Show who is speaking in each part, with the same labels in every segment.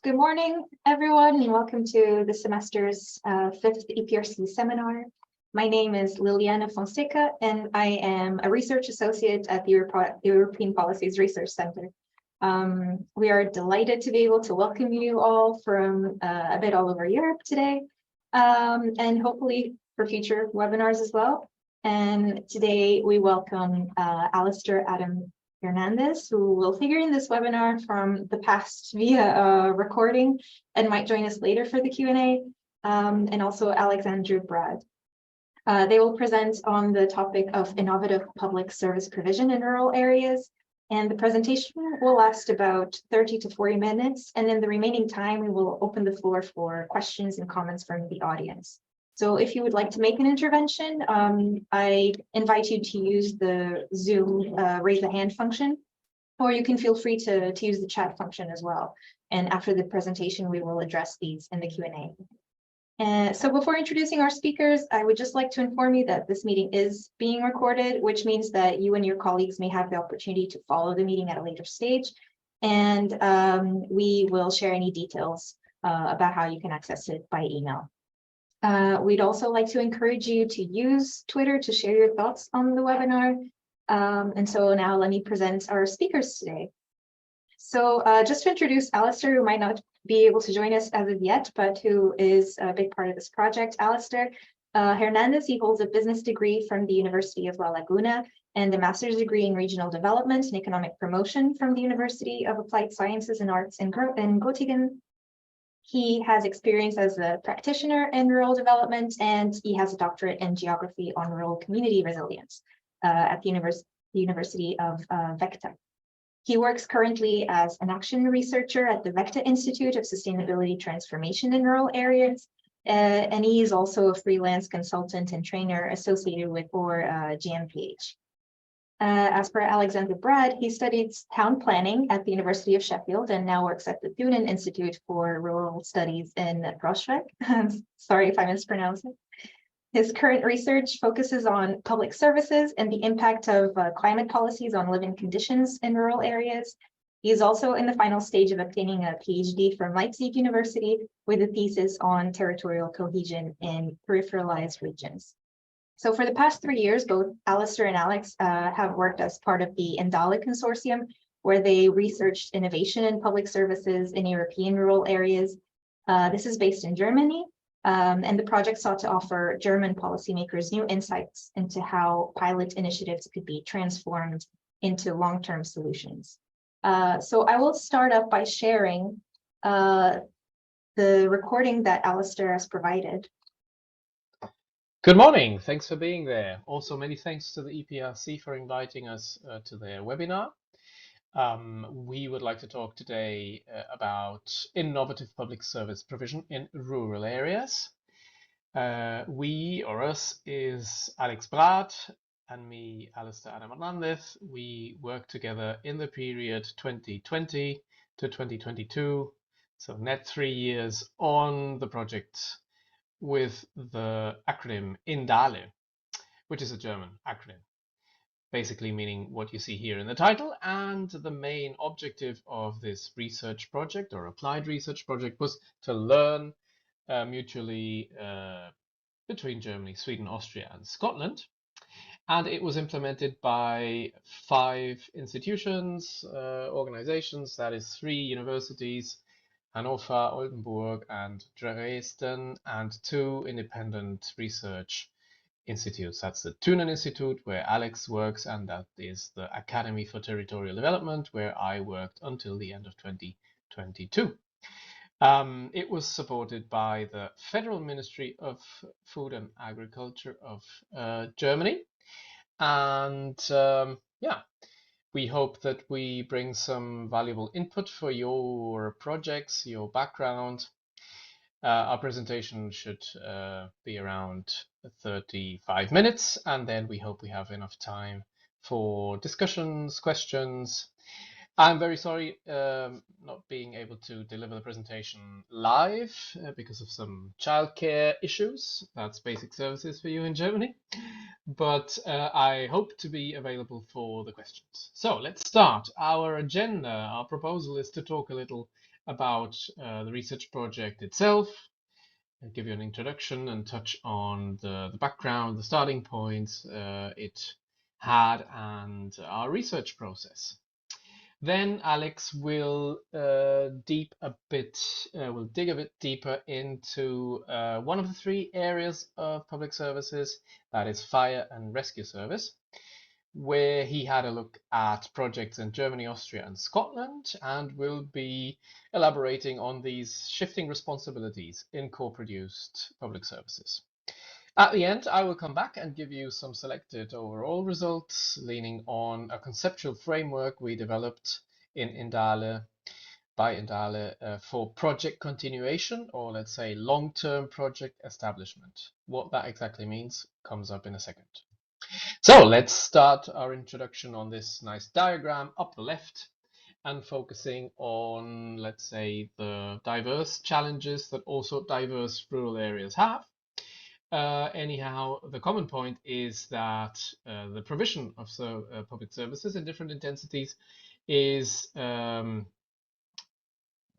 Speaker 1: Good morning, everyone, and welcome to the semester's fifth EPRC seminar. My name is Liliana Fonseca, and I am a research associate at the European Policies Research Center. We are delighted to be able to welcome you all from a bit all over Europe today, and hopefully for future webinars as well. And today we welcome Alistair Adam Hernandez, who will figure in this webinar from the past via recording and might join us later for the Q&A, and also Alexandra Brad. They will present on the topic of innovative public service provision in rural areas, and the presentation will last about 30 to 40 minutes, and in the remaining time, we will open the floor for questions and comments from the audience. So if you would like to make an intervention, I invite you to use the Zoom raise the hand function, or you can feel free to use the chat function as well. And after the presentation, we will address these in the Q&A. So before introducing our speakers, I would just like to inform you that this meeting is being recorded, which means that you and your colleagues may have the opportunity to follow the meeting at a later stage. And we will share any details about how you can access it by email. We'd also like to encourage you to use Twitter to share your thoughts on the webinar. And so now let me present our speakers today. So just to introduce Alistair, who might not be able to join us as of yet, but who is a big part of this project. Alistair Hernandez, he holds a business degree from the University of La Laguna and a master's degree in regional development and economic promotion from the University of Applied Sciences and Arts in Göttingen. He has experience as a practitioner in rural development, and he has a doctorate in geography on rural community resilience at the University of Vechta. He works currently as an action researcher at the Vechta Institute of Sustainability Transformation in Rural Areas, and he is also a freelance consultant and trainer associated with GmbH. As per Alexandra Brad, he studied town planning at the University of Sheffield and now works at the Thunen Institute for Rural Studies in Braunschweig. Sorry if I mispronounced it. His current research focuses on public services and the impact of climate policies on living conditions in rural areas. He is also in the final stage of obtaining a PhD from Leipzig University with a thesis on territorial cohesion in peripheralized regions. So for the past 3 years, both Alistair and Alex have worked as part of the ENDALE consortium, where they researched innovation in public services in European rural areas. This is based in Germany, and the project sought to offer German policymakers new insights into how pilot initiatives could be transformed into long-term solutions. So I will start up by sharing the recording that Alistair has provided.
Speaker 2: Good morning, thanks for being there. Also, many thanks to the EPRC for inviting us to their webinar. We would like to talk today about innovative public service provision in rural areas. We, or us, is Alex Brad and me, Alistair Adam Hernandez. We worked together in the period 2020 to 2022, so net 3 years on the project with the acronym ENDALE, which is a German acronym, basically meaning what you see here in the title. And the main objective of this research project or applied research project was to learn mutually between Germany, Sweden, Austria, and Scotland. And it was implemented by 5 institutions, organizations, that is 3 universities, Hannover, Oldenburg, and Dresden, and 2 independent research institutes. That's the Thunen Institute, where Alex works, and that is the Academy for Territorial Development, where I worked until the end of 2022. It was supported by the Federal Ministry of Food and Agriculture of Germany. And yeah, we hope that we bring some valuable input for your projects, your background. Our presentation should be around 35 minutes, and then we hope we have enough time for discussions, questions. I'm very sorry not being able to deliver the presentation live because of some childcare issues. That's basic services for you in Germany. But I hope to be available for the questions. So let's start. Our agenda, our proposal is to talk a little about the research project itself, I'll give you an introduction and touch on the background, the starting points it had, and our research process. Then Alex will dig a bit deeper into one of the three areas of public services, that is fire and rescue service, where he had a look at projects in Germany, Austria, and Scotland, and will be elaborating on these shifting responsibilities in co-produced public services. At the end, I will come back and give you some selected overall results, leaning on a conceptual framework we developed in Indale by Indale for project continuation, or let's say long-term project establishment. What that exactly means comes up in a second. So let's start our introduction on this nice diagram up the left, and focusing on, let's say, the diverse challenges that also diverse rural areas have. Anyhow, the common point is that the provision of public services in different intensities is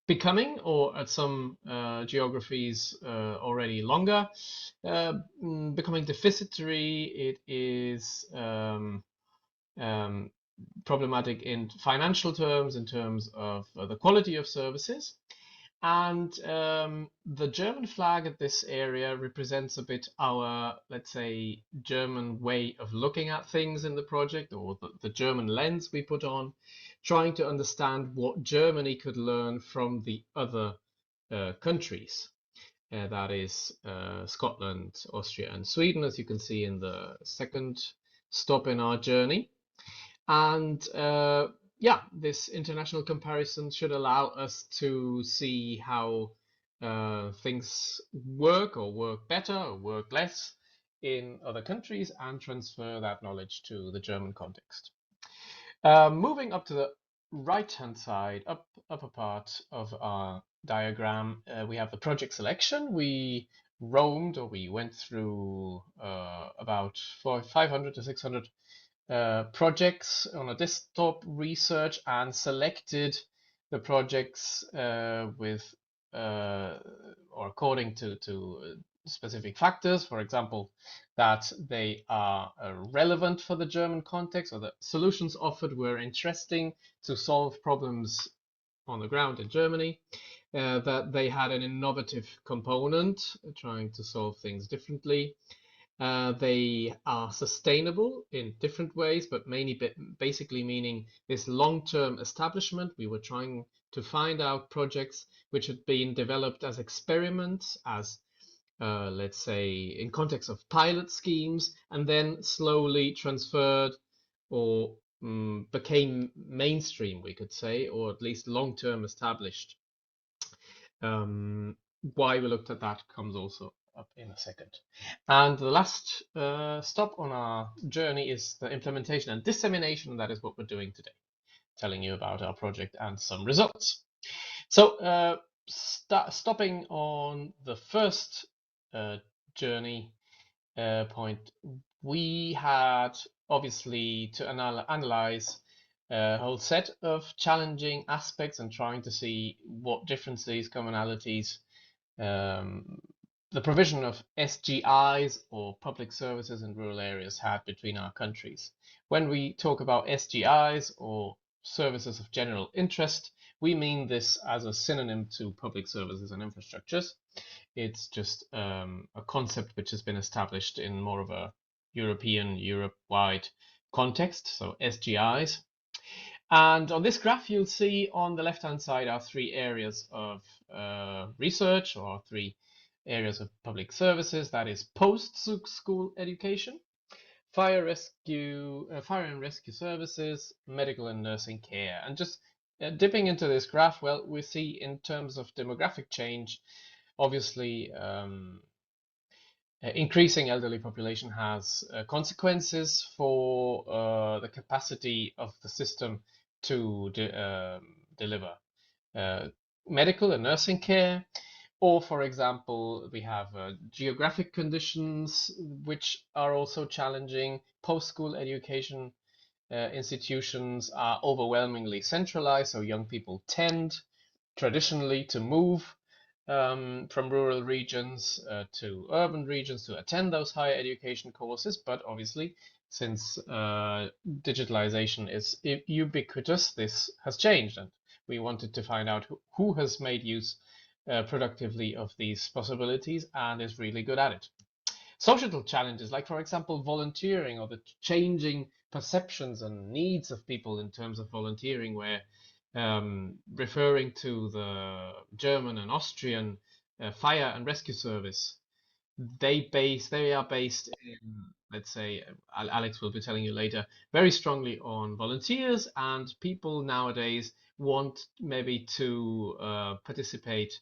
Speaker 2: becoming, or at some geographies already longer, becoming deficitary. It is problematic in financial terms, in terms of the quality of services. And the German flag at this area represents a bit our, let's say, German way of looking at things in the project, or the German lens we put on, trying to understand what Germany could learn from the other countries. That is Scotland, Austria, and Sweden, as you can see in the second stop in our journey. And yeah, this international comparison should allow us to see how things work, or work better, or work less in other countries, and transfer that knowledge to the German context. Moving up to the right-hand side, upper part of our diagram, we have the project selection. We roamed, or we went through about 500 to 600 projects on a desktop research, and selected the projects with or according to specific factors. For example, that they are relevant for the German context, or the solutions offered were interesting to solve problems on the ground in Germany, that they had an innovative component, trying to solve things differently. They are sustainable in different ways, but mainly basically meaning this long-term establishment. We were trying to find out projects which had been developed as experiments, as let's say in context of pilot schemes, and then slowly transferred, or became mainstream, we could say, or at least long-term established. Why we looked at that comes also up in a second. And the last stop on our journey is the implementation and dissemination, and that is what we're doing today, telling you about our project and some results. So stopping on the first journey point, we had obviously to analyze a whole set of challenging aspects, and trying to see what differences, commonalities, the provision of SGIs, or public services in rural areas, had between our countries. When we talk about SGIs, or services of general interest, we mean this as a synonym to public services and infrastructures. It's just a concept which has been established in more of a Europe-wide context, so SGIs. And on this graph, you'll see on the left-hand side are three areas of research, or three areas of public services. That is post-school education, fire and rescue services, medical and nursing care. And just dipping into this graph, well, we see in terms of demographic change, obviously, increasing elderly population has consequences for the capacity of the system to deliver medical and nursing care. Or, for example, we have geographic conditions which are also challenging. Post-school education institutions are overwhelmingly centralized, so young people tend traditionally to move from rural regions to urban regions to attend those higher education courses, but obviously, since digitalization is ubiquitous, this has changed, and we wanted to find out who has made use productively of these possibilities and is really good at it. Social challenges, like for example, volunteering or the changing perceptions and needs of people in terms of volunteering, where referring to the German and Austrian fire and rescue service, they are based in, let's say, Alex will be telling you later, very strongly on volunteers, and people nowadays want maybe to participate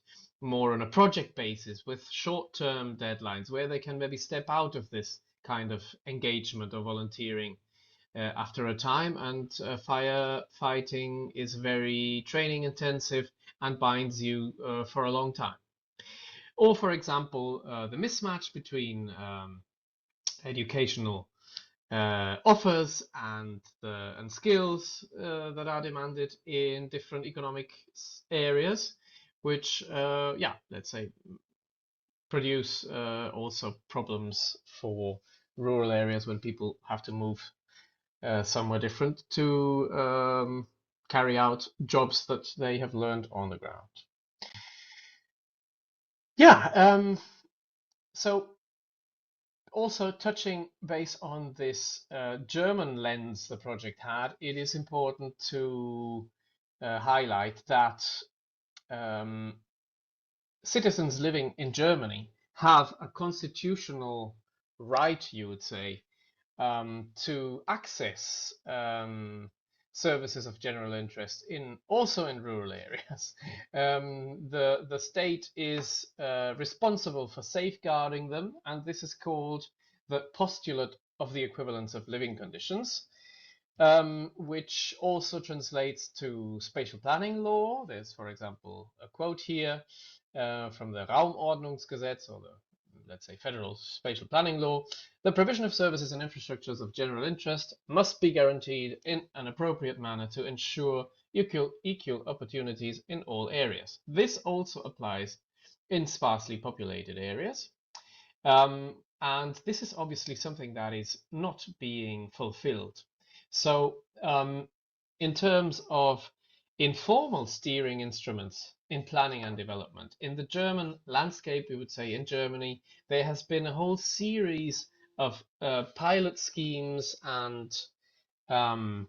Speaker 2: more on a project basis with short-term deadlines where they can maybe step out of this kind of engagement or volunteering after a time. And firefighting is very training intensive and binds you for a long time. Or, for example, the mismatch between educational offers and skills that are demanded in different economic areas, which, yeah, let's say, produce also problems for rural areas when people have to move somewhere different to carry out jobs that they have learned on the ground. Yeah, so also touching base on this German lens the project had, it is important to highlight that citizens living in Germany have a constitutional right, you would say, to access services of general interest also in rural areas. The state is responsible for safeguarding them, and this is called the postulate of the equivalence of living conditions, which also translates to spatial planning law. There's, for example, a quote here from the Raumordnungsgesetz, or the, let's say, federal spatial planning law. The provision of services and infrastructures of general interest must be guaranteed in an appropriate manner to ensure equal opportunities in all areas. This also applies in sparsely populated areas. And this is obviously something that is not being fulfilled. So in terms of informal steering instruments in planning and development, in the German landscape, we would say in Germany, there has been a whole series of pilot schemes and pilot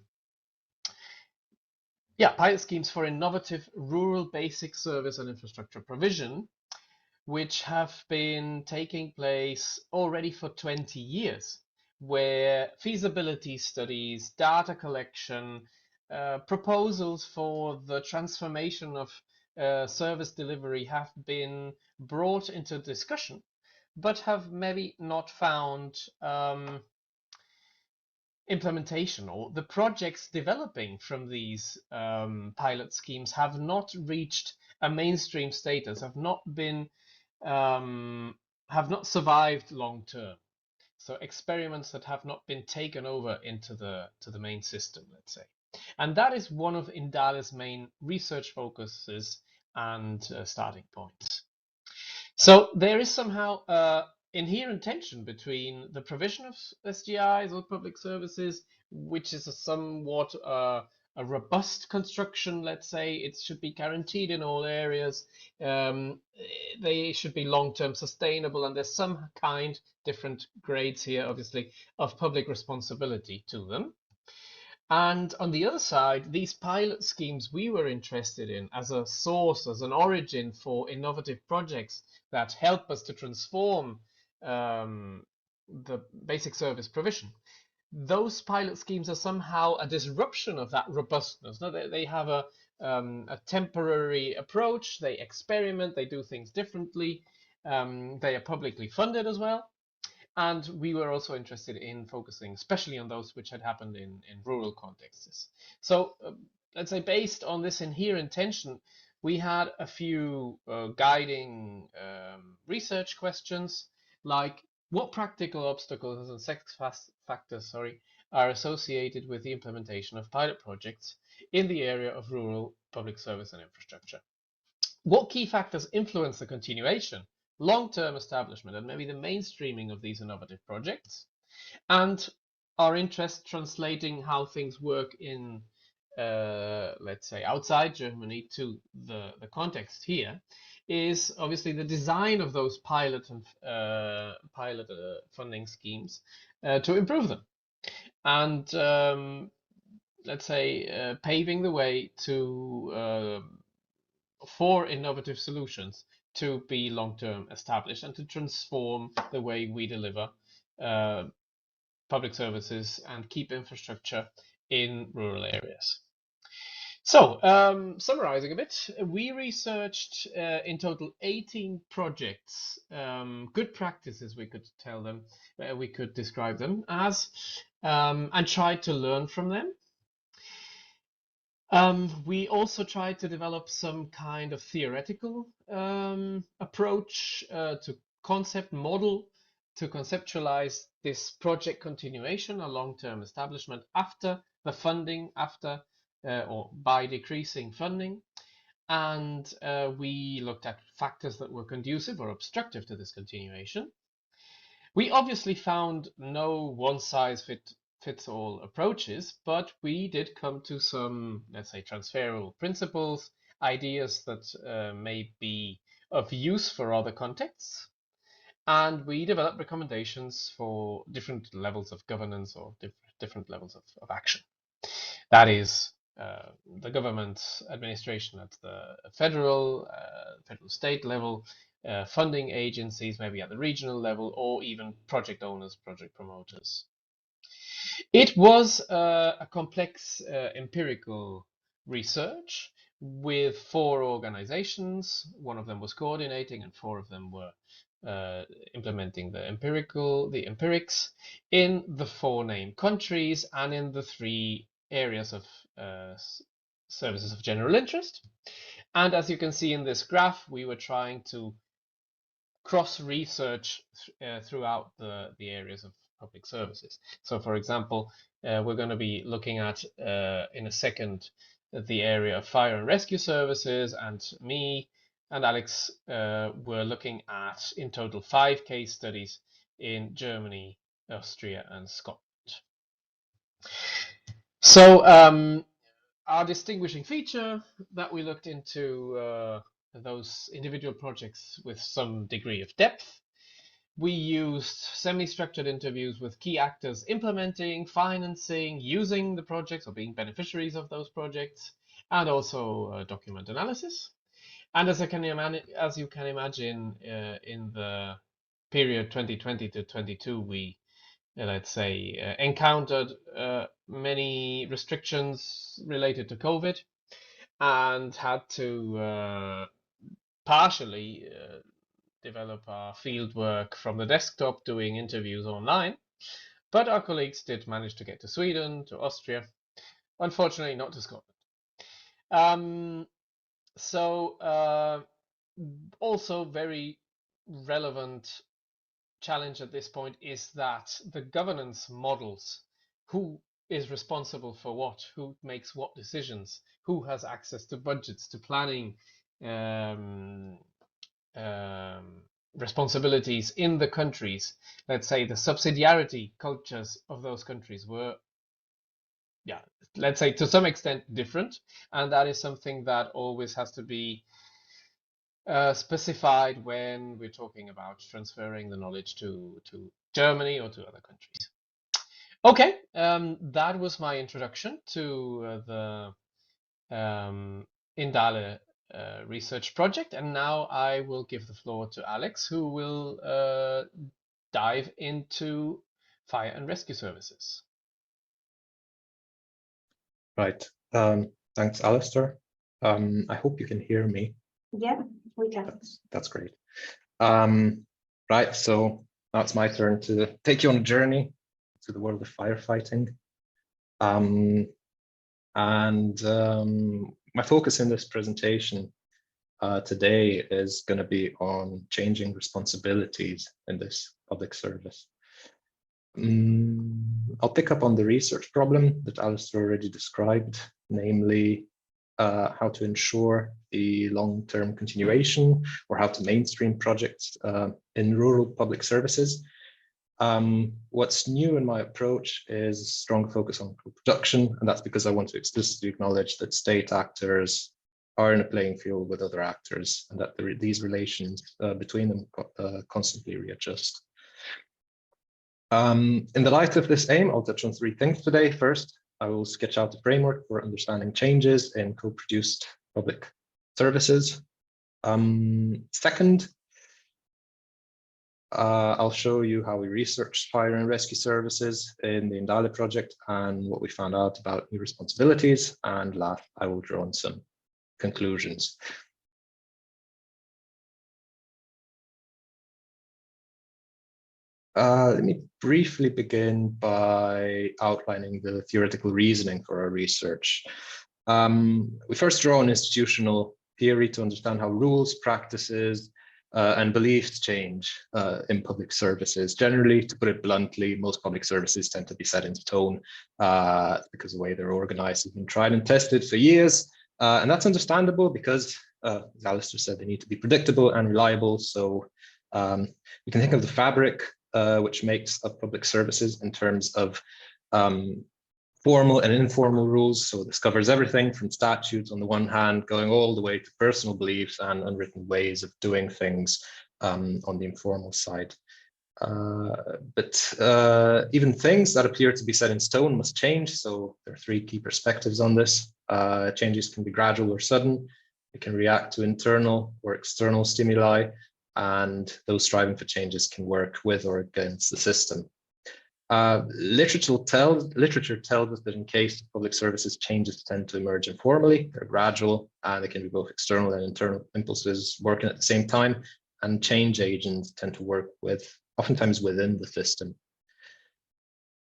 Speaker 2: schemes for innovative rural basic service and infrastructure provision, which have been taking place already for 20 years, where feasibility studies, data collection, proposals for the transformation of service delivery have been brought into discussion, but have maybe not found implementation, or the projects developing from these pilot schemes have not reached a mainstream status, have not survived long term. So experiments that have not been taken over into the main system, let's say. And that is one of INDALE's main research focuses and starting points. So there is somehow inherent tension between the provision of SGIs or public services, which is a somewhat a robust construction, let's say. It should be guaranteed in all areas. They should be long-term sustainable, and there's some kind, different grades here, obviously, of public responsibility to them. And on the other side, these pilot schemes we were interested in as a source, as an origin for innovative projects that help us to transform the basic service provision. Those pilot schemes are somehow a disruption of that robustness. No, they have a temporary approach. They experiment. They do things differently. They are publicly funded as well. And we were also interested in focusing especially on those which had happened in rural contexts. So let's say based on this inherent tension, we had a few guiding research questions, like what practical obstacles and factors are associated with the implementation of pilot projects in the area of rural public service and infrastructure. what key factors influence the continuation, long-term establishment, and maybe the mainstreaming of these innovative projects, and our interest translating how things work in, let's say, outside Germany to the context here, is obviously the design of those pilot funding schemes to improve them, and let's say paving the way to for innovative solutions to be long-term established and to transform the way we deliver public services and keep infrastructure in rural areas. So, summarizing a bit, we researched in total 18 projects, good practices, we could tell them, we could describe them as, and tried to learn from them. We also tried to develop some kind of theoretical approach to concept model, to conceptualize this project continuation, a long-term establishment after the funding, after or by decreasing funding. And we looked at factors that were conducive or obstructive to this continuation. We obviously found no one-size-fits all approaches, but we did come to some, let's say, transferable principles, ideas that may be of use for other contexts. And we developed recommendations for different levels of governance or different levels of action. That is the government administration at the federal state level, funding agencies, maybe at the regional level, or even project owners, project promoters. It was a complex empirical research with 4 organizations. One of them was coordinating and 4 of them were implementing the empirics in the 4 named countries and in the 3 areas of services of general interest. And as you can see in this graph, we were trying to cross-research throughout the areas of public services. So, for example, we're going to be looking at, in a second, the area of fire and rescue services, and me and Alex were looking at, in total, 5 case studies in Germany, Austria, and Scotland. So, our distinguishing feature that we looked into those individual projects with some degree of depth. We used semi-structured interviews with key actors implementing, financing, using the projects or being beneficiaries of those projects, and also document analysis. And as you can imagine, in the period 2020 to 22, we, let's say, encountered many restrictions related to COVID and had to partially develop our field work from the desktop, doing interviews online. But our colleagues did manage to get to Sweden, to Austria, unfortunately not to Scotland. Also very relevant challenge at this point is that the governance models, who is responsible for what, who makes what decisions, who has access to budgets, to planning responsibilities in the countries, let's say the subsidiarity cultures of those countries were, let's say, to some extent different, and that is something that always has to be specified when we're talking about transferring the knowledge to Germany or to other countries. Okay, that was my introduction to the INDALE research project, and now I will give the floor to Alex, who will dive into fire and rescue services.
Speaker 3: Right. Thanks, Alistair. I hope you can hear me.
Speaker 1: Yeah, we can.
Speaker 3: That's great. Right, so now it's my turn to take you on a journey to the world of firefighting. My focus in this presentation today is going to be on changing responsibilities in this public service. I'll pick up on the research problem that Alistair already described, namely how to ensure the long-term continuation or how to mainstream projects in rural public services. What's new in my approach is a strong focus on co-production, and that's because I want to explicitly acknowledge that state actors are in a playing field with other actors, and that these relations between them constantly readjust. In the light of this aim, I'll touch on three things today. First, I will sketch out the framework for understanding changes in co-produced public services. Second, I'll show you how we researched fire and rescue services in the Indale project and what we found out about new responsibilities. And last, I will draw on some conclusions. Let me briefly begin by outlining the theoretical reasoning for our research. We first draw on institutional theory to understand how rules, practices, and beliefs change in public services. Generally, to put it bluntly, most public services tend to be set in stone because the way they're organized has been tried and tested for years. And that's understandable because, as Alistair said, they need to be predictable and reliable. So we can think of the fabric which makes up public services in terms of formal and informal rules. So this covers everything from statutes on the one hand, going all the way to personal beliefs and unwritten ways of doing things on the informal side. But even things that appear to be set in stone must change. So there are three key perspectives on this. Changes can be gradual or sudden. It can react to internal or external stimuli, and those striving for changes can work with or against the system. Literature tells us that in case of public services, changes tend to emerge informally, they're gradual, and they can be both external and internal impulses working at the same time, and change agents tend to work oftentimes within the system.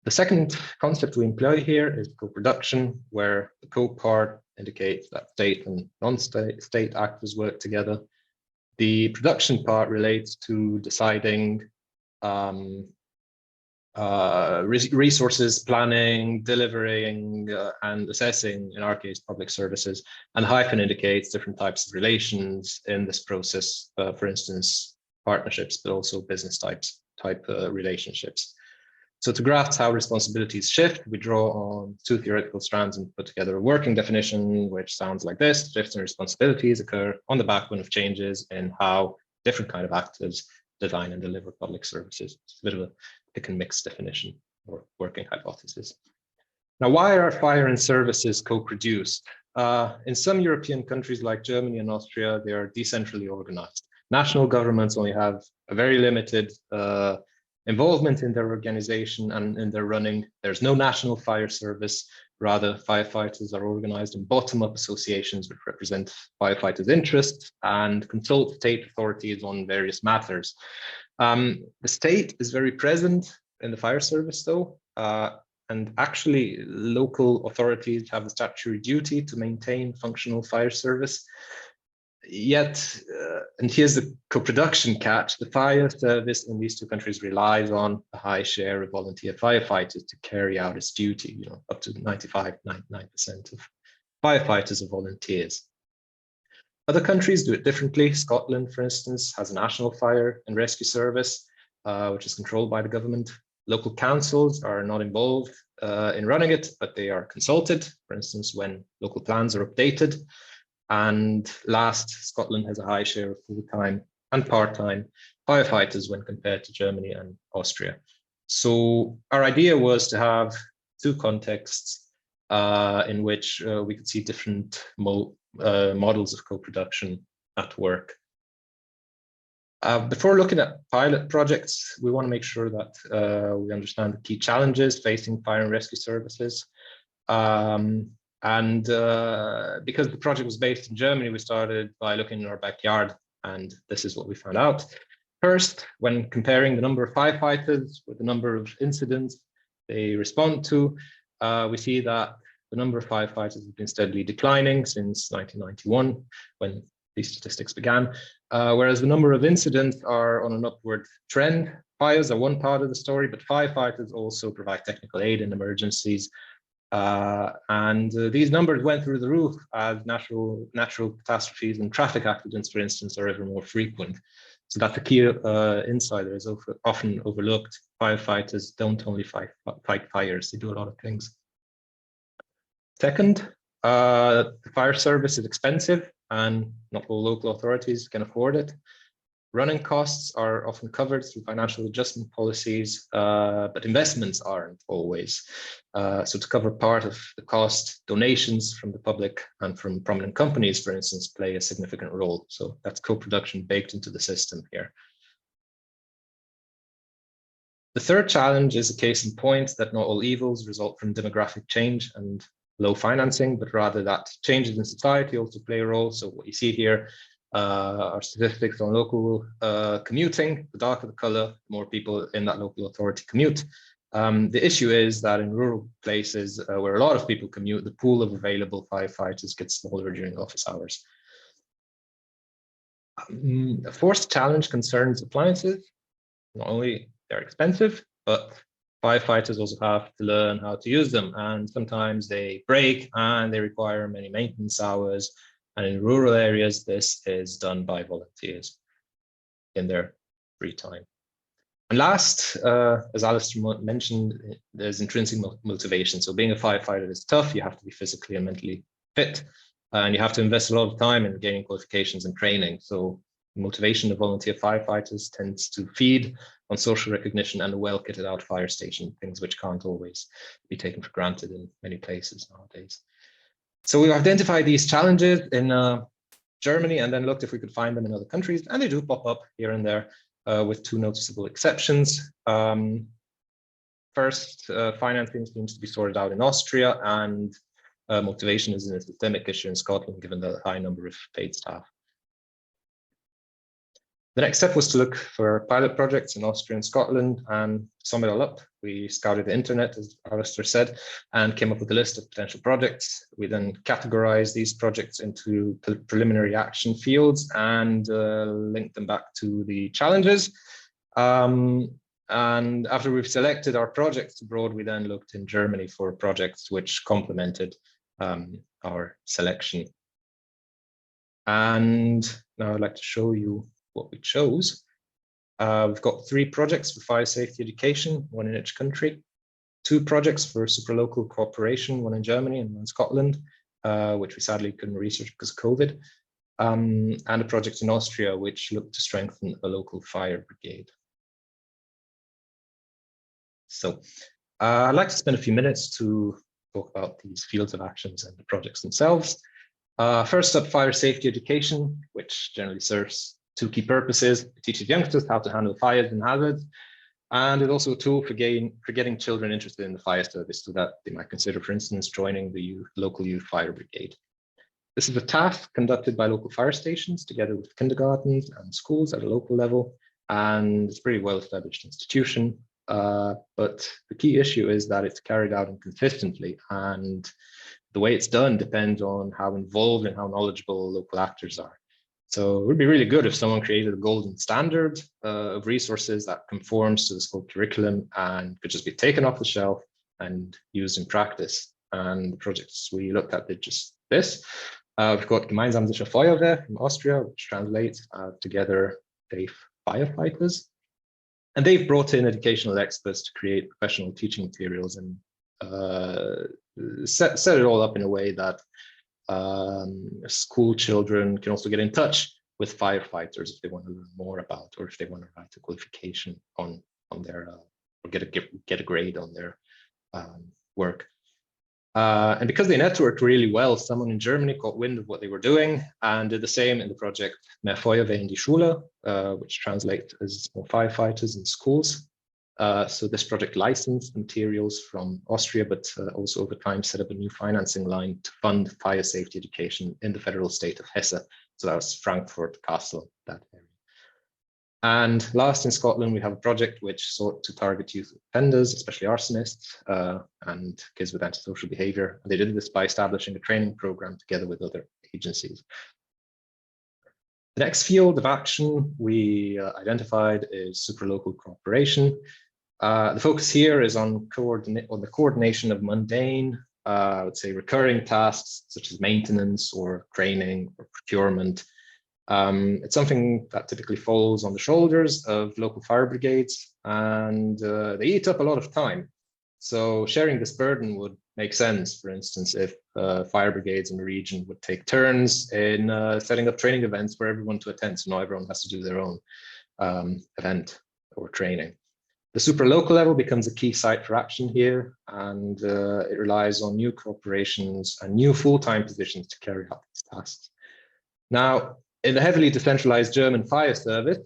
Speaker 3: The second concept we employ here is co-production, where the co-part indicates that state and non-state actors work together. The production part relates to deciding resources, planning, delivering, and assessing, in our case, public services. And hyphen indicates different types of relations in this process, for instance, partnerships, but also business type relationships. So to grasp how responsibilities shift, we draw on two theoretical strands and put together a working definition, which sounds like this. Shifts in responsibilities occur on the backbone of changes in how different kind of actors design and deliver public services. It's a bit of a pick and mix definition or working hypothesis. Now, why are fire and services co-produced? In some European countries like Germany and Austria, they are decentrally organized. National governments only have a very limited involvement in their organization and in their running. There's no national fire service. Rather, firefighters are organized in bottom-up associations which represent firefighters' interests and consult state authorities on various matters. The state is very present in the fire service, though, and actually local authorities have the statutory duty to maintain functional fire service. Yet, and here's the co-production catch, the fire service in these two countries relies on a high share of volunteer firefighters to carry out its duty. You know, up to 95, 99% of firefighters are volunteers. Other countries do it differently. Scotland, for instance, has a national fire and rescue service, which is controlled by the government. Local councils are not involved in running it, but they are consulted, for instance, when local plans are updated. And last, Scotland has a high share of full-time and part-time firefighters when compared to Germany and Austria. So our idea was to have two contexts in which we could see different models of co-production at work. Before looking at pilot projects, we want to make sure that we understand the key challenges facing fire and rescue services. Because the project was based in Germany, we started by looking in our backyard, and this is what we found out. First, when comparing the number of firefighters with the number of incidents they respond to, we see that the number of firefighters has been steadily declining since 1991, when these statistics began, whereas the number of incidents are on an upward trend. Fires are one part of the story, but firefighters also provide technical aid in emergencies. These numbers went through the roof as natural catastrophes and traffic accidents, for instance, are ever more frequent. So that's a key insight that is often overlooked. Firefighters don't only fight fires, they do a lot of things. Second, the fire service is expensive and not all local authorities can afford it. Running costs are often covered through financial adjustment policies, but investments aren't always. So to cover part of the cost, donations from the public and from prominent companies, for instance, play a significant role. So that's co-production baked into the system here. The third challenge is a case in point that not all evils result from demographic change and low financing, but rather that changes in society also play a role. So what you see here are statistics on local commuting. The darker the color, the more people in that local authority commute. The issue is that in rural places where a lot of people commute, the pool of available firefighters gets smaller during office hours. A fourth challenge concerns appliances. Not only they're expensive, but firefighters also have to learn how to use them. And sometimes they break and they require many maintenance hours. And in rural areas, this is done by volunteers in their free time. And last, as Alistair mentioned, there's intrinsic motivation. So being a firefighter is tough. You have to be physically and mentally fit, and you have to invest a lot of time in gaining qualifications and training. So motivation of volunteer firefighters tends to feed on social recognition and a well-kitted out fire station, things which can't always be taken for granted in many places nowadays. So we identified these challenges in Germany and then looked if we could find them in other countries, and they do pop up here and there with two noticeable exceptions. First, financing seems to be sorted out in Austria, and motivation is a systemic issue in Scotland, given the high number of paid staff. The next step was to look for pilot projects in Austria and Scotland, and to sum it all up, we scouted the internet, as Alistair said, and came up with a list of potential projects. We then categorized these projects into preliminary action fields and linked them back to the challenges. And after we've selected our projects abroad, we then looked in Germany for projects which complemented our selection. And now I'd like to show you what we chose. We've got 3 projects for fire safety education, 1 in each country, 2 projects for supralocal cooperation, 1 in Germany and 1 in Scotland, which we sadly couldn't research because of COVID, and a project in Austria, which looked to strengthen a local fire brigade. So I'd like to spend a few minutes to talk about these fields of actions and the projects themselves. First up, fire safety education, which generally serves 2 key purposes. It teaches youngsters how to handle fires and hazards, and it's also a tool for getting children interested in the fire service so that they might consider, for instance, joining the local youth fire brigade. This is a task conducted by local fire stations together with kindergartens and schools at a local level, and it's a pretty well-established institution. But the key issue is that it's carried out inconsistently, and the way it's done depends on how involved and how knowledgeable local actors are. So it would be really good if someone created a golden standard of resources that conforms to the school curriculum and could just be taken off the shelf and used in practice. And the projects we looked at did just this. We've got Gemeinsam sicher Feuerwehr from Austria, which translates Together Safe Firefighters. And they've brought in educational experts to create professional teaching materials and set it all up in a way that school children can also get in touch with firefighters if they want to learn more about, or if they want to write a qualification on their or get a grade on their work. And because they networked really well, someone in Germany caught wind of what they were doing and did the same in the project Mehr Feuerwehr in die Schule, which translates as more firefighters in schools. So this project licensed materials from Austria, but also over time set up a new financing line to fund fire safety education in the federal state of Hesse. So that was Frankfurt, Kassel, that area. And last, in Scotland, we have a project which sought to target youth offenders, especially arsonists and kids with antisocial behavior. And they did this by establishing a training program together with other agencies. The next field of action we identified is supralocal cooperation. The focus here is on the coordination of mundane I would say, recurring tasks such as maintenance or training or procurement. It's something that typically falls on the shoulders of local fire brigades, and they eat up a lot of time. So sharing this burden would make sense, for instance, if fire brigades in the region would take turns in setting up training events for everyone to attend, so not everyone has to do their own event or training. The super local level becomes a key site for action here, and it relies on new corporations and new full-time positions to carry out these tasks. Now, in the heavily decentralized German fire service,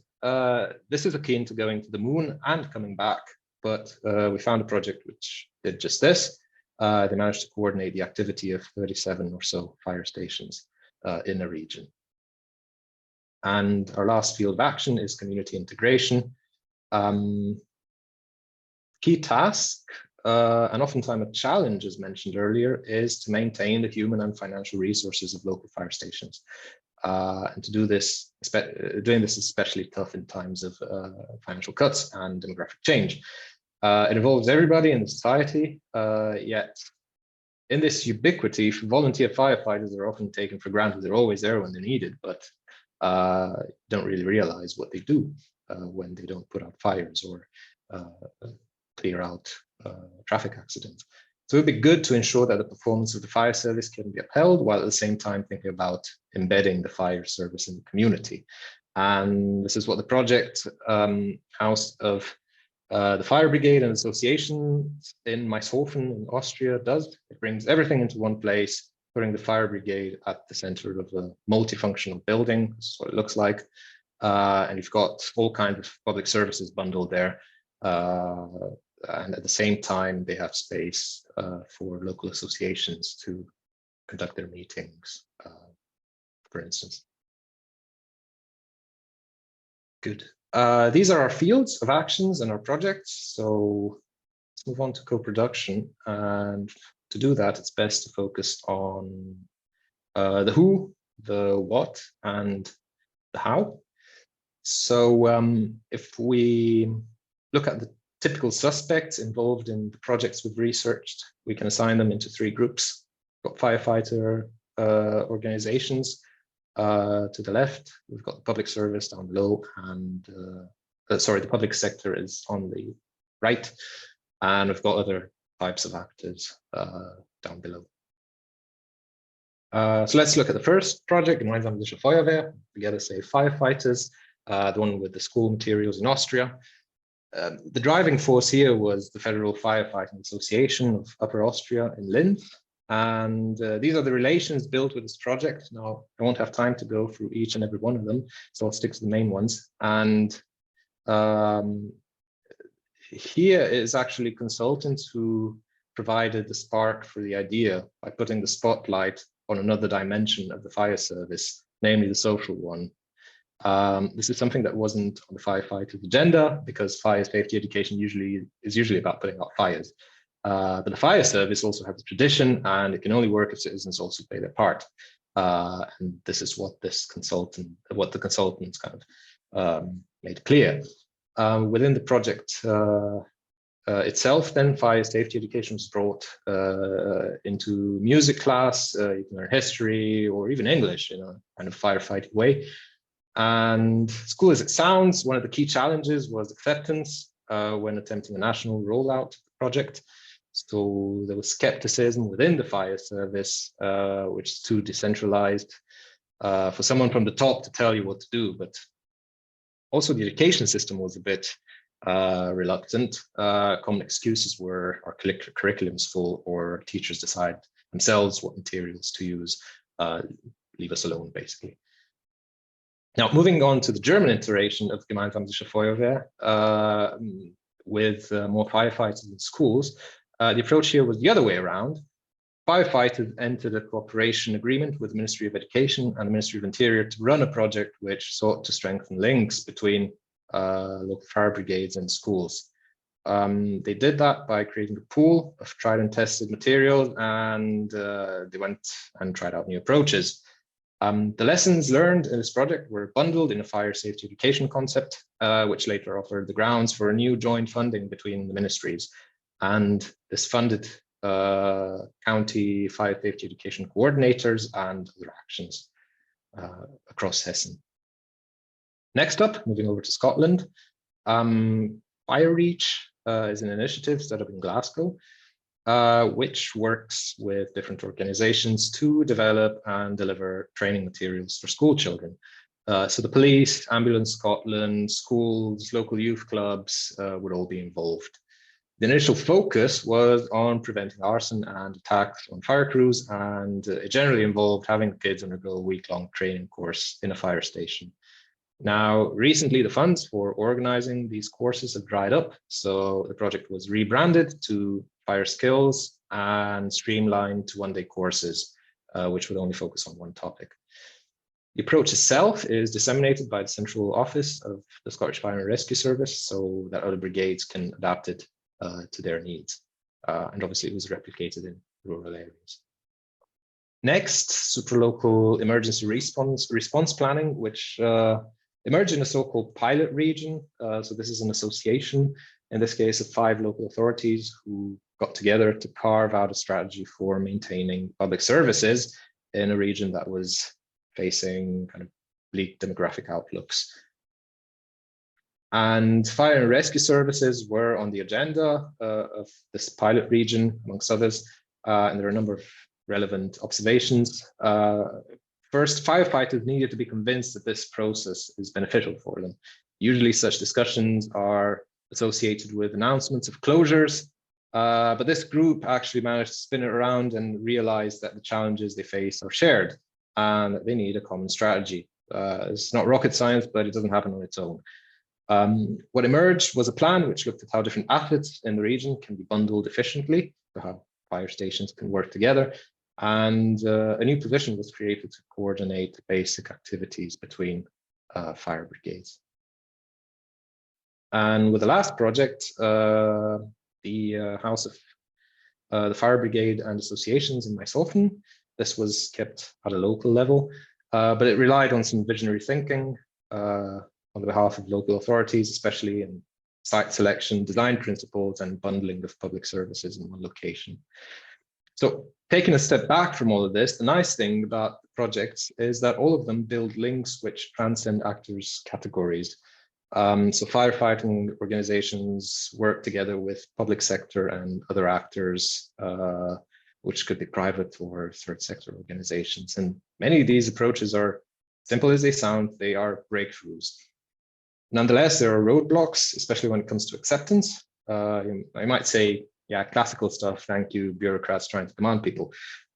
Speaker 3: this is akin to going to the moon and coming back, but we found a project which did just this. They managed to coordinate the activity of 37 or so fire stations in the region. And our last field of action is community integration. Key task, and oftentimes a challenge, as mentioned earlier, is to maintain the human and financial resources of local fire stations. And to do this, doing this is especially tough in times of financial cuts and demographic change. It involves everybody in the society, yet in this ubiquity, volunteer firefighters are often taken for granted. They're always there when they're needed, but don't really realize what they do when they don't put out fires or clear out traffic accidents. So it would be good to ensure that the performance of the fire service can be upheld, while at the same time thinking about embedding the fire service in the community. And this is what the project House of the Fire Brigade and Association in Maishofen in Austria does. It brings everything into one place, putting the fire brigade at the center of a multifunctional building. This is what it looks like. And you've got all kinds of public services bundled there. And at the same time, they have space for local associations to conduct their meetings, for instance. Good. These are our fields of actions and our projects. So let's move on to co-production. And to do that, it's best to focus on the who, the what, and the how. So if we look at the typical suspects involved in the projects we've researched, we can assign them into three groups. We've got firefighter organizations to the left. We've got the public service down below, and the public sector is on the right, and we've got other types of actors down below. So let's look at the first project, Gemeinsame Feuerwehr, together say firefighters, the one with the school materials in Austria. The driving force here was the Federal Firefighting Association of Upper Austria in Linz. And these are the relations built with this project. Now, I won't have time to go through each and every one of them, so I'll stick to the main ones. And here is actually consultants who provided the spark for the idea by putting the spotlight on another dimension of the fire service, namely the social one. This is something that wasn't on the firefighters' agenda, because fire safety education is usually about putting out fires. But the fire service also has a tradition, and it can only work if citizens also play their part. And this is what the consultants kind of made clear. Within the project itself, then fire safety education was brought into music class. You can learn history or even English in a kind of firefighting way. And as cool as it sounds, one of the key challenges was acceptance when attempting a national rollout project. So there was skepticism within the fire service, which is too decentralized for someone from the top to tell you what to do. But also the education system was a bit reluctant. Common excuses were our curriculum's full, or teachers decide themselves what materials to use, leave us alone, basically. Now, moving on to the German iteration of Gemeinsame Feuerwehr, with more firefighters in schools, the approach here was the other way around. Firefighters entered a cooperation agreement with the Ministry of Education and the Ministry of Interior to run a project which sought to strengthen links between local fire brigades and schools. They did that by creating a pool of tried and tested materials, and they went and tried out new approaches. The lessons learned in this project were bundled in a fire safety education concept, which later offered the grounds for a new joint funding between the ministries. And this funded county fire safety education coordinators, and other actions across Hessen. Next up, moving over to Scotland, FireReach is an initiative set up in Glasgow, which works with different organizations to develop and deliver training materials for school children. So the police, Ambulance Scotland, schools, local youth clubs would all be involved. The initial focus was on preventing arson and attacks on fire crews, and it generally involved having kids undergo a week-long training course in a fire station. Now, recently, the funds for organizing these courses have dried up, so the project was rebranded to Fire Skills and streamlined to one-day courses, which would only focus on one topic. The approach itself is disseminated by the central office of the Scottish Fire and Rescue Service so that other brigades can adapt it to their needs. And obviously it was replicated in rural areas. Next, supralocal emergency response planning, which emerged in a so-called pilot region. So this is an association, in this case, of 5 local authorities who got together to carve out a strategy for maintaining public services in a region that was facing kind of bleak demographic outlooks. And fire and rescue services were on the agenda of this pilot region, amongst others, and there are a number of relevant observations. First, firefighters needed to be convinced that this process is beneficial for them. Usually such discussions are associated with announcements of closures, but this group actually managed to spin it around and realize that the challenges they face are shared and that they need a common strategy. It's not rocket science, but it doesn't happen on its own. What emerged was a plan which looked at how different assets in the region can be bundled efficiently, so how fire stations can work together. And a new position was created to coordinate basic activities between fire brigades. And with the last project, the House of the Fire Brigade and Associations in Maeshofen, this was kept at a local level, but it relied on some visionary thinking on behalf of local authorities, especially in site selection, design principles, and bundling of public services in one location. So taking a step back from all of this, the nice thing about the projects is that all of them build links which transcend actors' categories. So firefighting organizations work together with public sector and other actors, which could be private or third sector organizations. And many of these approaches are simple as they sound, they are breakthroughs. Nonetheless, there are roadblocks, especially when it comes to acceptance. I might say, yeah, classical stuff, thank you, bureaucrats trying to command people.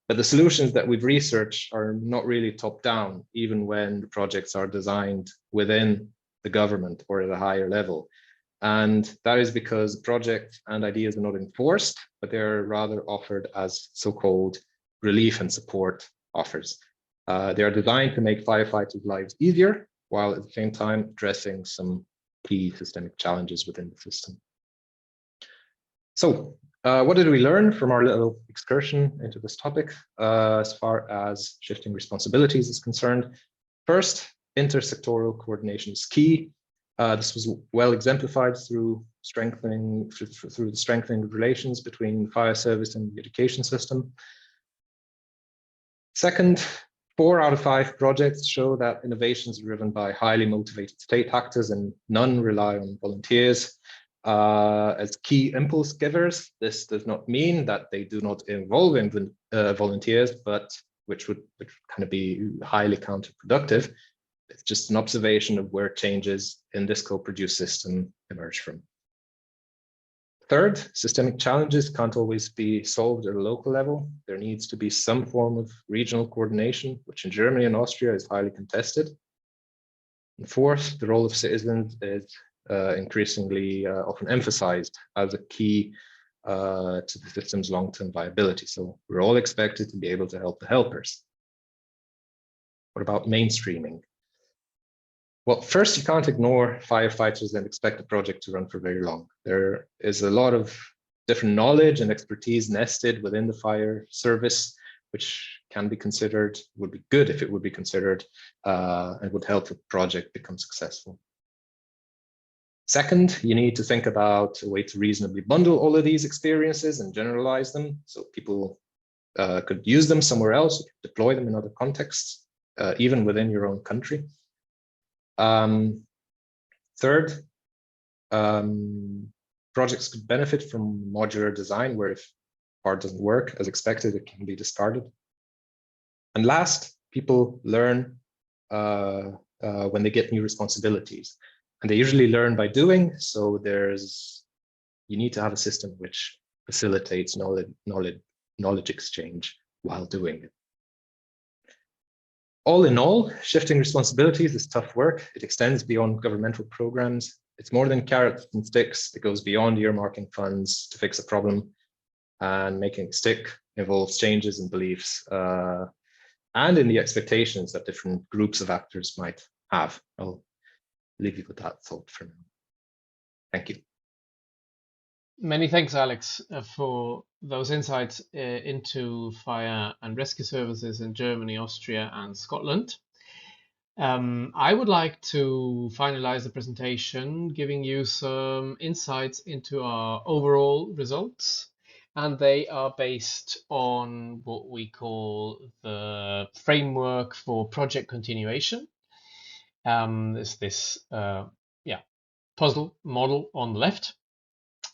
Speaker 3: But the solutions that we've researched are not really top down, even when the projects are designed within the government or at a higher level. And that is because the project and ideas are not enforced, but they're rather offered as so-called relief and support offers. They are designed to make firefighters' lives easier, while at the same time addressing some key systemic challenges within the system. So what did we learn from our little excursion into this topic as far as shifting responsibilities is concerned? First, intersectoral coordination is key. This was well exemplified through the strengthening of relations between the fire service and the education system. Second, 4 out of 5 projects show that innovations are driven by highly motivated state actors and none rely on volunteers as key impulse givers. This does not mean that they do not involve volunteers, but which would kind of be highly counterproductive. It's just an observation of where changes in this co-produced system emerge from. Third, systemic challenges can't always be solved at a local level. There needs to be some form of regional coordination, which in Germany and Austria is highly contested. And fourth, the role of citizens is increasingly often emphasized as a key to the system's long-term viability. So we're all expected to be able to help the helpers. What about mainstreaming? Well, first, you can't ignore firefighters and expect the project to run for very long. There is a lot of different knowledge and expertise nested within the fire service, which can be considered, would be good if it would be considered, and would help the project become successful. Second, you need to think about a way to reasonably bundle all of these experiences and generalize them so people could use them somewhere else, deploy them in other contexts, even within your own country. Third, projects could benefit from modular design, where if part doesn't work as expected, it can be discarded. And last, people learn when they get new responsibilities, and they usually learn by doing. So you need to have a system which facilitates knowledge exchange while doing it. All in all, shifting responsibilities is tough work. It extends beyond governmental programs. It's more than carrots and sticks. It goes beyond earmarking funds to fix a problem, and making it stick involves changes in beliefs and in the expectations that different groups of actors might have. I'll leave you with that thought for now. Thank you.
Speaker 2: Many thanks, Alex, for those insights into fire and rescue services in Germany, Austria, and Scotland. I would like to finalize the presentation, giving you some insights into our overall results, and they are based on what we call the framework for project continuation. There's this puzzle model on the left,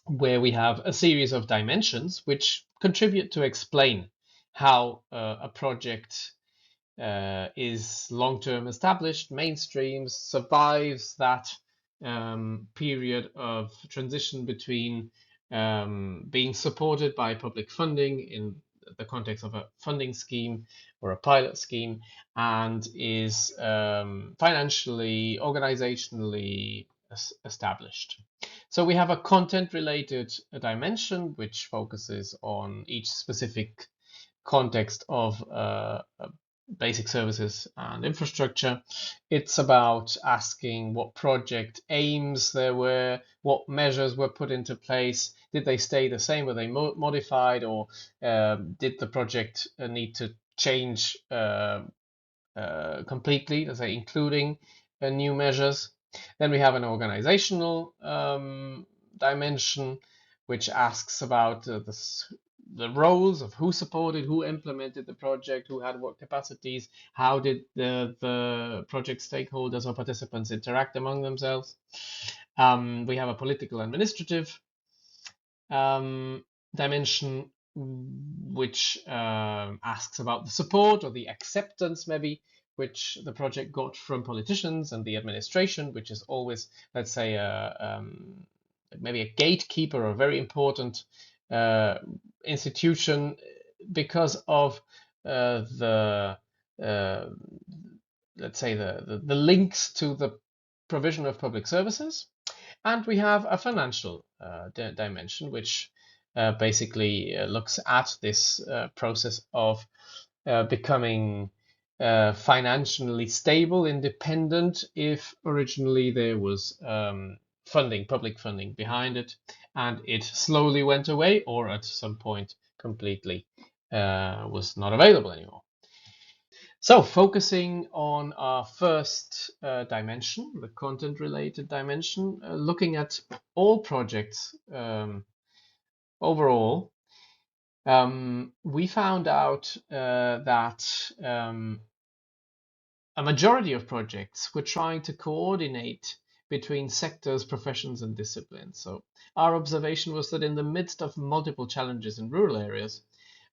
Speaker 2: where we have a series of dimensions which contribute to explain how a project is long-term established, mainstreams, survives that period of transition between being supported by public funding in the context of a funding scheme or a pilot scheme, and is financially, organizationally established. So we have a content-related dimension which focuses on each specific context of basic services and infrastructure. It's about asking what project aims there were, what measures were put into place, did they stay the same, were they modified, or did the project need to change completely, let's say, including new measures. Then we have an organizational dimension, which asks about the roles of who supported, who implemented the project, who had what capacities, how did the project stakeholders or participants interact among themselves. We have a political administrative dimension, which asks about the support or the acceptance, maybe, which the project got from politicians and the administration, which is always, let's say, maybe a gatekeeper or a very important institution because of let's say the links to the provision of public services. And we have a financial dimension, which basically looks at this process of becoming financially stable, independent, if originally there was funding, public funding behind it, and it slowly went away, or at some point completely was not available anymore. So focusing on our first dimension, the content-related dimension, looking at all projects overall, we found out that a majority of projects were trying to coordinate between sectors, professions, and disciplines. So our observation was that in the midst of multiple challenges in rural areas,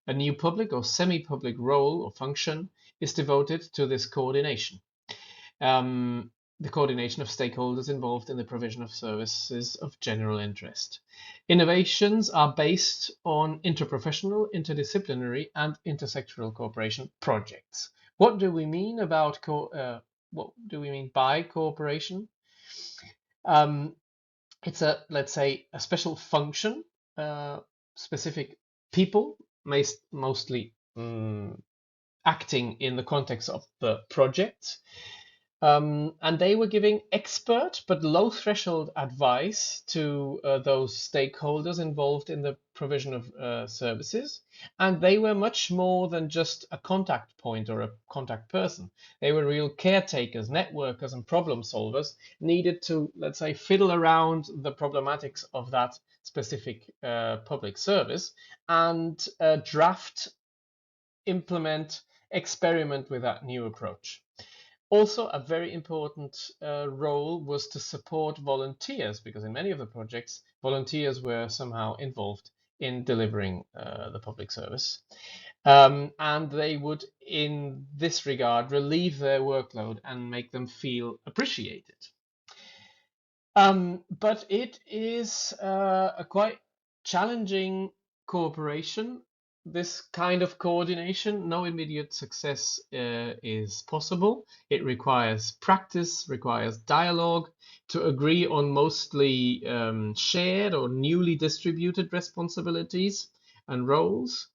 Speaker 2: a new public or semi-public role or function is devoted to this coordination. The coordination of stakeholders involved in the provision of services of general interest. Innovations are based on interprofessional, interdisciplinary, and intersectoral cooperation projects. What do we mean about what do we mean by cooperation? It's let's say, a special function, specific people, mostly acting in the context of the project, And they were giving expert but low threshold advice to those stakeholders involved in the provision of services. And they were much more than just a contact point or a contact person. They were real caretakers, networkers, and problem solvers needed to, let's say, fiddle around the problematics of that specific public service and draft, implement, experiment with that new approach. Also, a very important role was to support volunteers, because in many of the projects, volunteers were somehow involved in delivering the public service. And they would, in this regard, relieve their workload and make them feel appreciated. But it is a quite challenging cooperation. This kind of coordination, no immediate success is possible. It requires practice, requires dialogue to agree on mostly shared or newly distributed responsibilities and roles,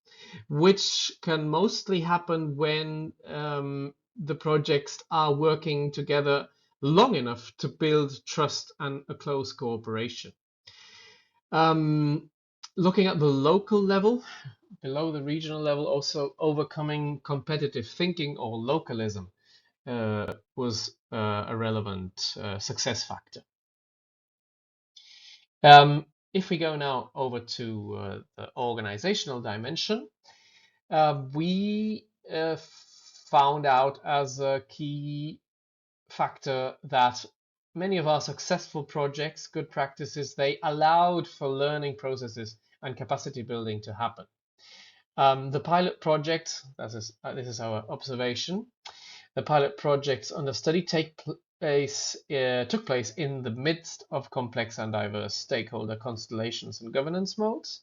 Speaker 2: which can mostly happen when the projects are working together long enough to build trust and a close cooperation. Looking at the local level, below the regional level, also overcoming competitive thinking or localism was a relevant success factor. If we go now over to the organizational dimension, we found out as a key factor that many of our successful projects, good practices, they allowed for learning processes and capacity building to happen. The pilot project, this is our observation, the pilot projects on the study took place in the midst of complex and diverse stakeholder constellations and governance modes.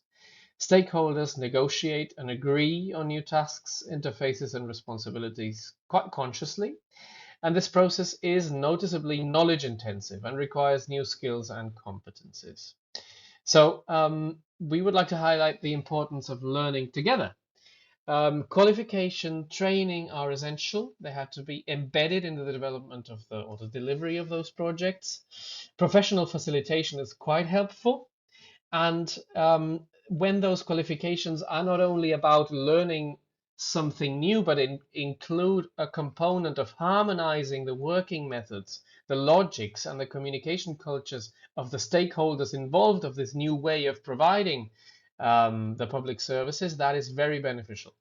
Speaker 2: Stakeholders negotiate and agree on new tasks, interfaces, and responsibilities quite consciously. And this process is noticeably knowledge intensive and requires new skills and competencies. So we would like to highlight the importance of learning together. Qualification, training are essential. They have to be embedded in the development of the delivery of those projects. Professional facilitation is quite helpful. And when those qualifications are not only about learning something new, but include a component of harmonizing the working methods, the logics, and the communication cultures of the stakeholders involved of this new way of providing the public services, that is very beneficial.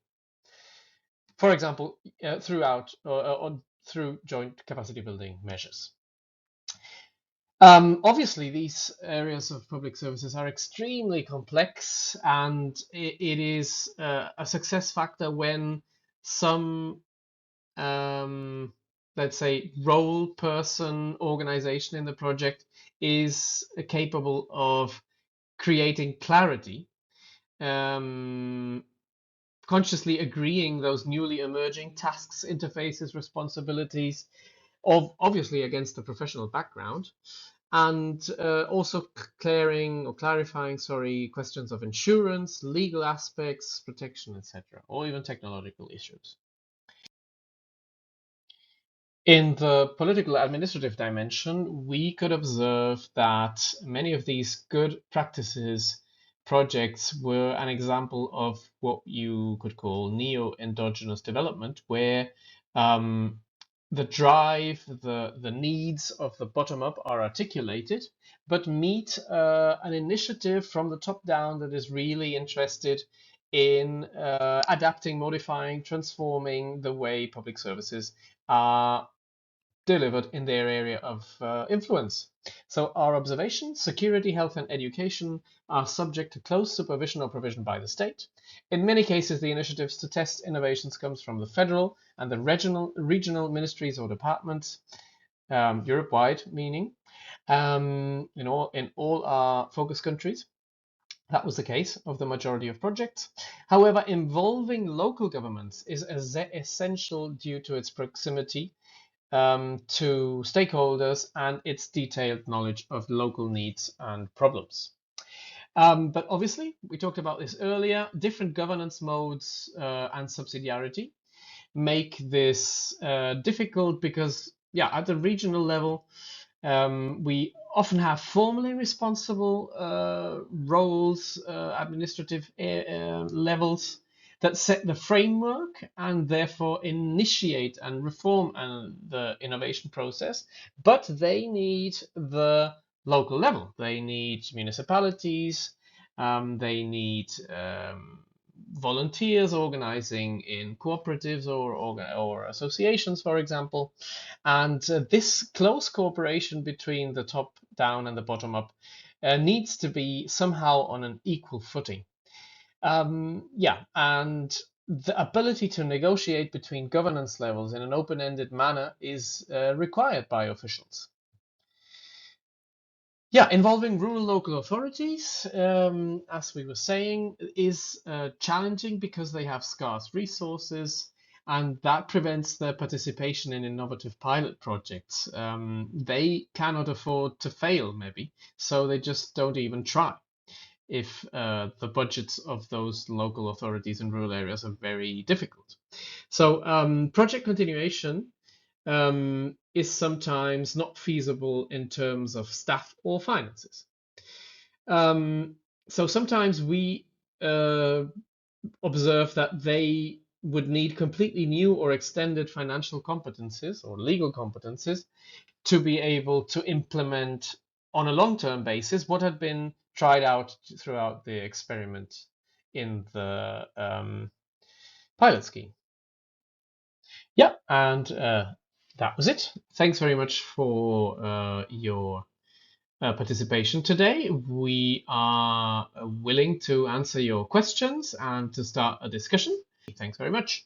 Speaker 2: For example, through joint capacity building measures. Obviously, these areas of public services are extremely complex, and it is a success factor when some, let's say, role person organization in the project is capable of creating clarity, consciously agreeing those newly emerging tasks, interfaces, responsibilities, obviously against a professional background, and also clarifying questions of insurance, legal aspects, protection, etc., or even technological issues. In the political administrative dimension, we could observe that many of these good practices projects were an example of what you could call neo-endogenous development, where the drive, the needs of the bottom-up are articulated, but meet an initiative from the top down that is really interested in adapting, modifying, transforming the way public services are delivered in their area of influence. So our observation, security, health, and education are subject to close supervision or provision by the state. In many cases, the initiatives to test innovations comes from the federal and the regional ministries or departments, Europe-wide meaning, in all our focus countries. That was the case of the majority of projects. However, involving local governments is essential due to its proximity to stakeholders and its detailed knowledge of local needs and problems. But obviously, we talked about this earlier, different governance modes and subsidiarity make this difficult because yeah, at the regional level, we often have formally responsible roles, administrative levels that set the framework and therefore initiate and reform the innovation process, but they need the local level. They need municipalities, they need volunteers organizing in cooperatives or associations, for example. And this close cooperation between the top down and the bottom up needs to be somehow on an equal footing. Yeah, and the ability to negotiate between governance levels in an open-ended manner is required by officials. Yeah, involving rural local authorities, as we were saying, is challenging because they have scarce resources, and that prevents their participation in innovative pilot projects. They cannot afford to fail, maybe, so they just don't even try if the budgets of those local authorities in rural areas are very difficult. So project continuation is sometimes not feasible in terms of staff or finances. So sometimes we observe that they would need completely new or extended financial competencies or legal competencies to be able to implement on a long-term basis what had been tried out throughout the experiment in the pilot scheme. Yeah, and that was it. Thanks very much for your participation today. We are willing to answer your questions and to start a discussion. Thanks very much.